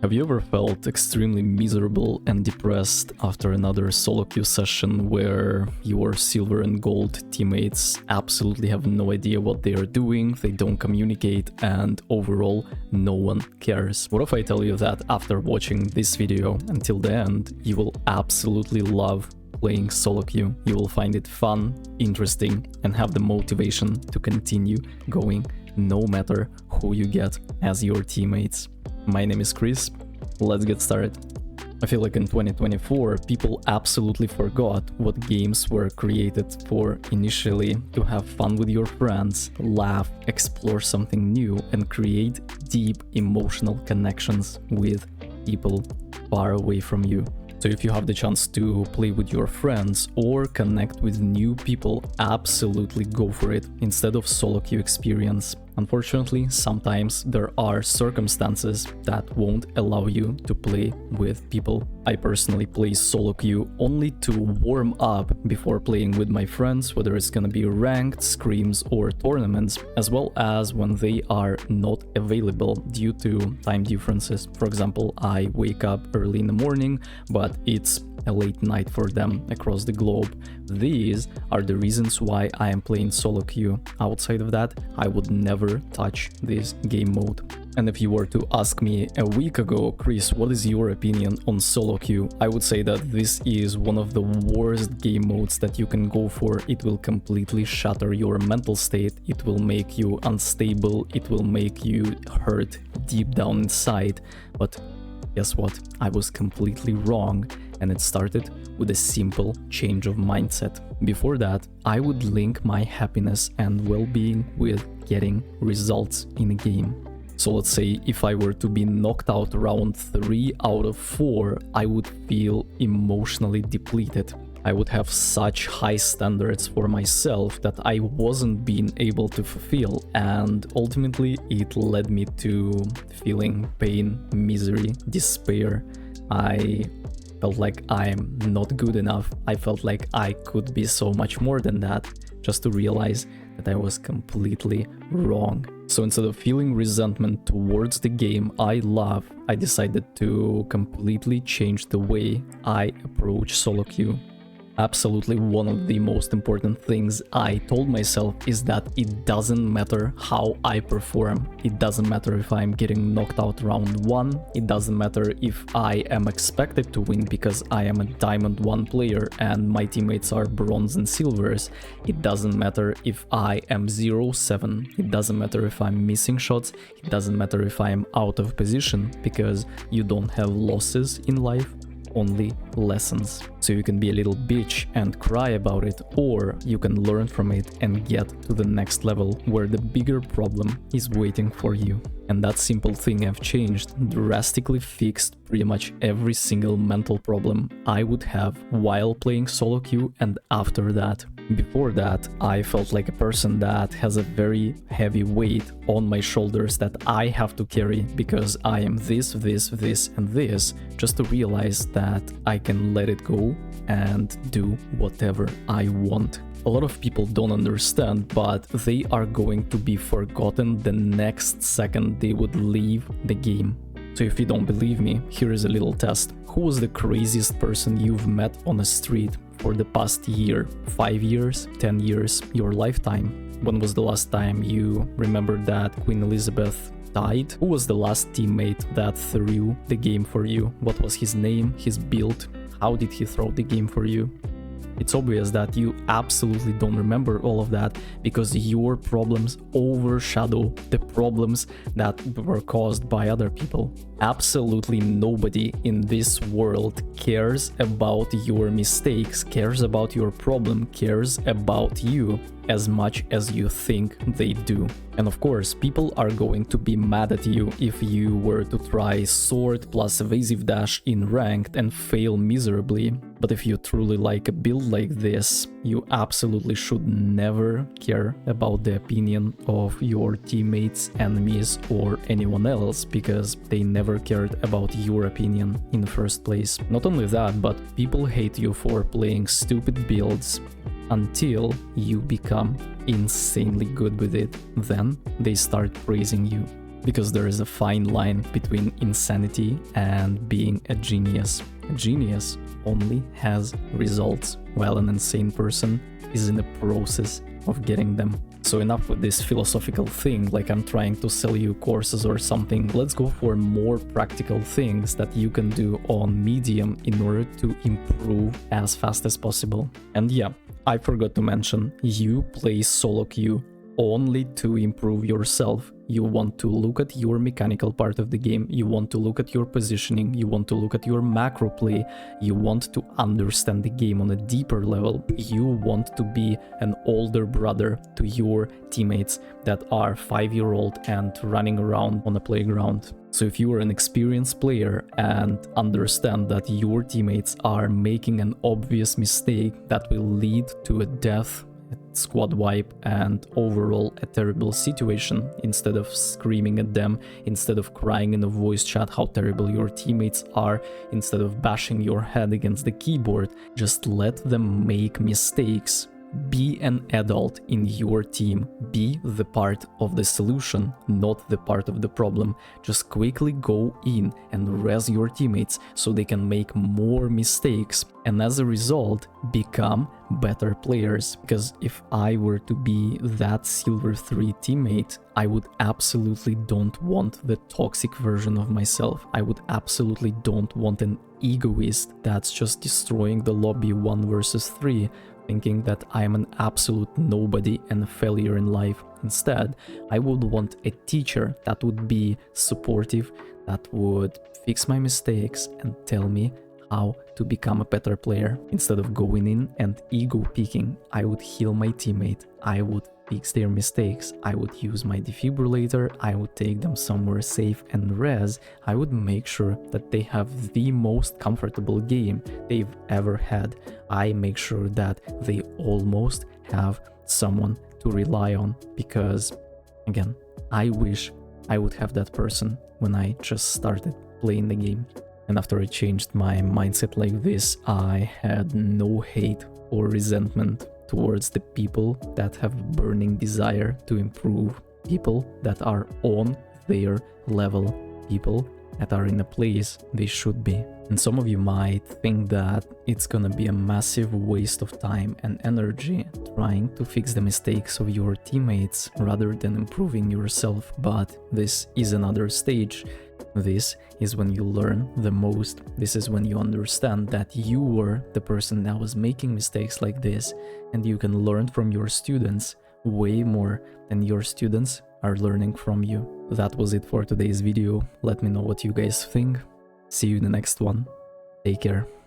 Have you ever felt extremely miserable and depressed after another solo queue session where your silver and gold teammates absolutely have no idea what they are doing, they don't communicate, and overall no one cares? What if I tell you that after watching this video until the end, you will absolutely love playing solo queue. You will find it fun, interesting, and have the motivation to continue going no matter who you get as your teammates. My name is Chris, let's get started. I feel like in 2024, people absolutely forgot what games were created for initially: to have fun with your friends, laugh, explore something new, and create deep emotional connections with people far away from you. So if you have the chance to play with your friends or connect with new people, absolutely go for it instead of solo queue experience. Unfortunately, sometimes there are circumstances that won't allow you to play with people. I personally play solo queue only to warm up before playing with my friends, whether it's gonna be ranked, scrims, or tournaments, as well as when they are not available due to time differences. For example, I wake up early in the morning, but it's a late night for them across the globe. These are the reasons why I am playing solo queue. Outside of that, I would never touch this game mode. And if you were to ask me a week ago, Chris, what is your opinion on solo queue? I would say that this is one of the worst game modes that you can go for. It will completely shatter your mental state, it will make you unstable, it will make you hurt deep down inside. But guess what? I was completely wrong. And it started with a simple change of mindset. Before that, I would link my happiness and well-being with getting results in a game. So let's say if I were to be knocked out around 3 out of 4, I would feel emotionally depleted. I would have such high standards for myself that I wasn't being able to fulfill, and ultimately it led me to feeling pain, misery, despair. I felt like I'm not good enough. I felt like I could be so much more than that, just to realize that I was completely wrong. So instead of feeling resentment towards the game I love, I decided to completely change the way I approach solo queue. Absolutely one of the most important things I told myself is that it doesn't matter how I perform. It doesn't matter if I'm getting knocked out round 1. It doesn't matter if I am expected to win because I am a Diamond 1 player and my teammates are Bronze and Silvers. It doesn't matter if I am 0-7. It doesn't matter if I'm missing shots. It doesn't matter if I am out of position, because you don't have losses in life, only lessons. So you can be a little bitch and cry about it, or you can learn from it and get to the next level where the bigger problem is waiting for you. And that simple thing I've changed drastically fixed pretty much every single mental problem I would have while playing solo queue and after that. Before that, I felt like a person that has a very heavy weight on my shoulders that I have to carry because I am this, and this, just to realize that I can let it go and do whatever I want. A lot of people don't understand, but they are going to be forgotten the next second they would leave the game. So if you don't believe me, here is a little test. Who was the craziest person you've met on the street for the past year, 5 years, 10 years, your lifetime? When was the last time you remembered that Queen Elizabeth died? Who was the last teammate that threw the game for you? What was his name, his build? How did he throw the game for you? It's obvious that you absolutely don't remember all of that because your problems overshadow the problems that were caused by other people. Absolutely nobody in this world cares about your mistakes, cares about your problem, cares about you as much as you think they do. And of course, people are going to be mad at you if you were to try sword plus evasive dash in ranked and fail miserably. But if you truly like a build like this, you absolutely should never care about the opinion of your teammates, enemies, or anyone else, because they never cared about your opinion in the first place. Not only that, but people hate you for playing stupid builds until you become insanely good with it. Then they start praising you. because there is a fine line between insanity and being a genius. A genius only has results, while an insane person is in the process of getting them. So enough with this philosophical thing, like I'm trying to sell you courses or something. Let's go for more practical things that you can do on Medium in order to improve as fast as possible. And yeah, I forgot to mention, you play solo queue only to improve yourself. You want to look at your mechanical part of the game, you want to look at your positioning, you want to look at your macro play, you want to understand the game on a deeper level, you want to be an older brother to your teammates that are 5-year-old and running around on a playground. So if you are an experienced player and understand that your teammates are making an obvious mistake that will lead to a death, squad wipe, and overall a terrible situation, instead of screaming at them, instead of crying in a voice chat how terrible your teammates are, instead of bashing your head against the keyboard, just let them make mistakes. Be an adult in your team. Be the part of the solution, not the part of the problem. Just quickly go in and res your teammates so they can make more mistakes, and as a result, become better players. Because if I were to be that Silver 3 teammate, I would absolutely don't want the toxic version of myself. I would absolutely don't want an egoist that's just destroying the lobby 1 versus 3, thinking that I am an absolute nobody and a failure in life. Instead, I would want a teacher that would be supportive, that would fix my mistakes and tell me how to become a better player. Instead of going in and ego picking, I would heal my teammate, I would fix their mistakes, I would use my defibrillator, I would take them somewhere safe and res, I would make sure that they have the most comfortable game they've ever had. I make sure that they almost have someone to rely on, because again, I wish I would have that person when I just started playing the game. And after I changed my mindset like this, I had no hate or resentment towards the people that have burning desire to improve, people that are on their level, people that are in a place they should be. And some of you might think that it's gonna be a massive waste of time and energy trying to fix the mistakes of your teammates rather than improving yourself, but this is another stage. This is when you learn the most. This is when you understand that you were the person that was making mistakes like this, and you can learn from your students way more than your students are learning from you. That was it for today's video. Let me know what you guys think. See you in the next one. Take care.